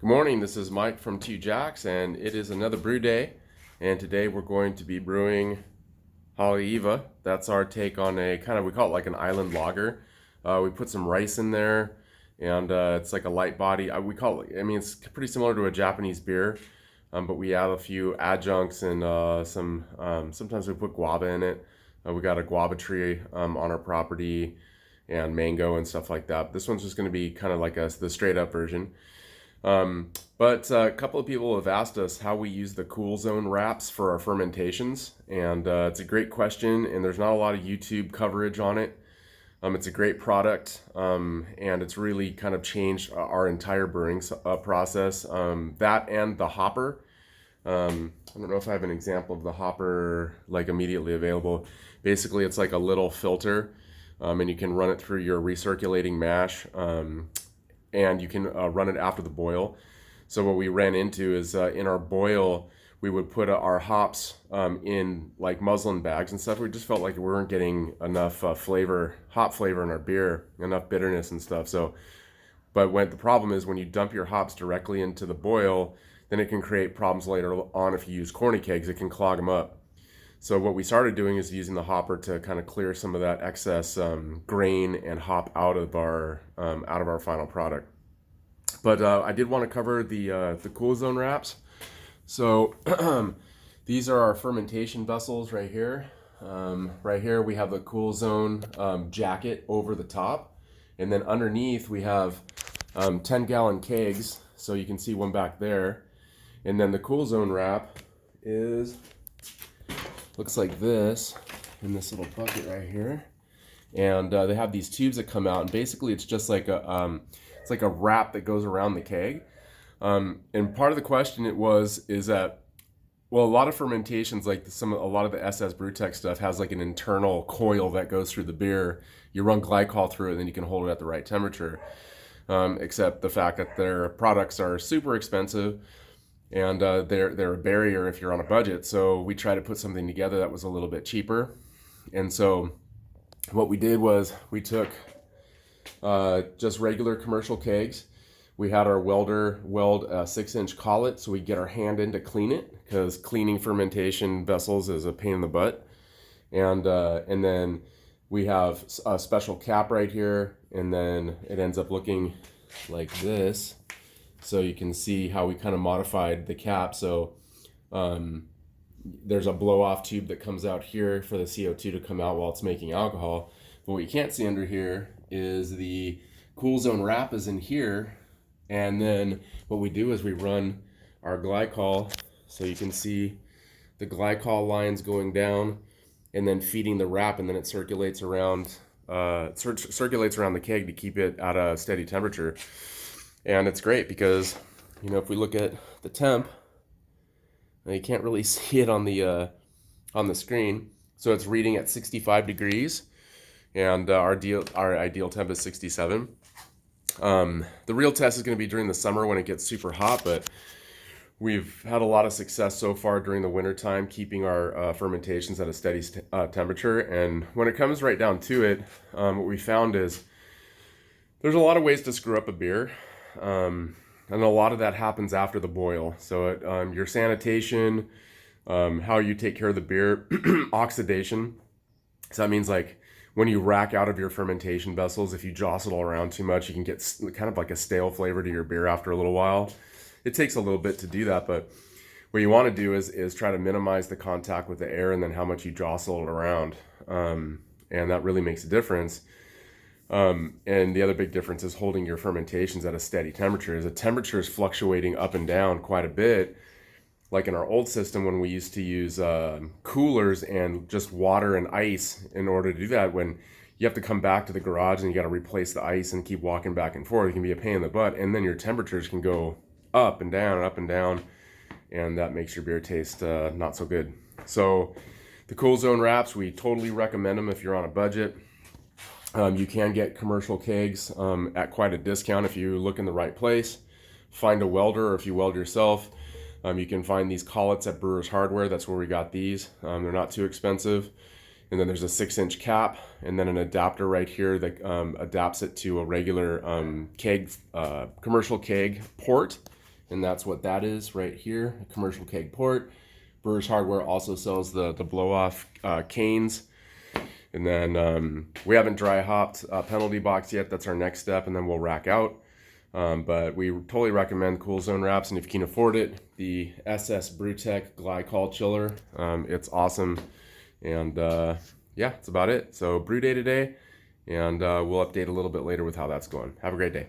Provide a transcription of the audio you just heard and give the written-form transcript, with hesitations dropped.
Good morning, this is Mike from Two Jacks, and it is another brew day. And today we're going to be brewing Haleiwa. That's our take on a kind of, we call it like an island lager. We put some rice in there, and it's like a light body. We call it, I mean, it's pretty similar to a Japanese beer, but we add a few adjuncts and sometimes we put guava in it. We got a guava tree on our property and mango and stuff like that. This one's just going to be kind of like the straight up version. But a couple of people have asked us how we use the cool zone wraps for our fermentations, and it's a great question, and there's not a lot of YouTube coverage on it. It's a great product, and it's really kind of changed our entire brewing process. That and the hopper. I don't know if I have an example of the hopper like immediately available. Basically, it's like a little filter, and you can run it through your recirculating mash. And you can run it after the boil. So what we ran into is in our boil, we would put our hops in like muslin bags and stuff. We just felt like we weren't getting enough hop flavor in our beer, enough bitterness and stuff. But the problem is when you dump your hops directly into the boil, then it can create problems later on if you use corny kegs. It can clog them up. So what we started doing is using the hopper to kind of clear some of that excess grain and hop out of our final product. But I did want to cover the cool zone wraps. So these are our fermentation vessels right here. Right here we have the cool zone jacket over the top, and then underneath we have 10-gallon kegs. So you can see one back there, and then the cool zone wrap looks like this in this little bucket right here, and they have these tubes that come out, and basically it's just like it's like a wrap that goes around the keg. And part of the question is that, well, a lot of fermentations, like a lot of the SS Brewtech stuff has like an internal coil that goes through the beer. You run glycol through it, and then you can hold it at the right temperature. Except the fact that their products are super expensive, and they're a barrier if you're on a budget. So we tried to put something together that was a little bit cheaper. And so what we did was we took just regular commercial kegs. We had our welder weld a 6-inch collet so we get our hand in to clean it, because cleaning fermentation vessels is a pain in the butt. And then we have a special cap right here, and then it ends up looking like this. So you can see how we kind of modified the cap. So there's a blow-off tube that comes out here for the CO2 to come out while it's making alcohol. But what you can't see under here is the cool zone wrap is in here. And then what we do is we run our glycol. So you can see the glycol lines going down and then feeding the wrap, and then it circulates around the keg to keep it at a steady temperature. And it's great because, you know, if we look at the temp, you can't really see it on the screen. So it's reading at 65 degrees, and our ideal temp is 67. The real test is going to be during the summer when it gets super hot, but we've had a lot of success so far during the winter time keeping our fermentations at a steady temperature. And when it comes right down to it, what we found is there's a lot of ways to screw up a beer. And a lot of that happens after the boil. So your sanitation, how you take care of the beer, oxidation. So that means like when you rack out of your fermentation vessels, if you jostle around too much, you can get kind of like a stale flavor to your beer after a little while. It takes a little bit to do that, but what you want to do is try to minimize the contact with the air and then how much you jostle it around. And that really makes a difference. And the other big difference is holding your fermentations at a steady temperature. As the temperature is fluctuating up and down quite a bit, like in our old system when we used to use coolers and just water and ice in order to do that, when you have to come back to the garage and you got to replace the ice and keep walking back and forth, it can be a pain in the butt. And then your temperatures can go up and down, and that makes your beer taste not so good. So the cool zone wraps, we totally recommend them if you're on a budget. You can get commercial kegs at quite a discount if you look in the right place. Find a welder, or if you weld yourself, you can find these collets at Brewers Hardware. That's where we got these. They're not too expensive. And then there's a 6-inch cap, and then an adapter right here that adapts it to a regular keg, commercial keg port. and that's what that is right here, a commercial keg port. Brewers Hardware also sells the blow-off canes. And then we haven't dry hopped penalty box yet. That's our next step, and then we'll rack out. But we totally recommend Cool Zone wraps, and if you can afford it, the SS Brewtech Glycol chiller. It's awesome, and yeah, that's about it. So brew day today, and we'll update a little bit later with how that's going. Have a great day.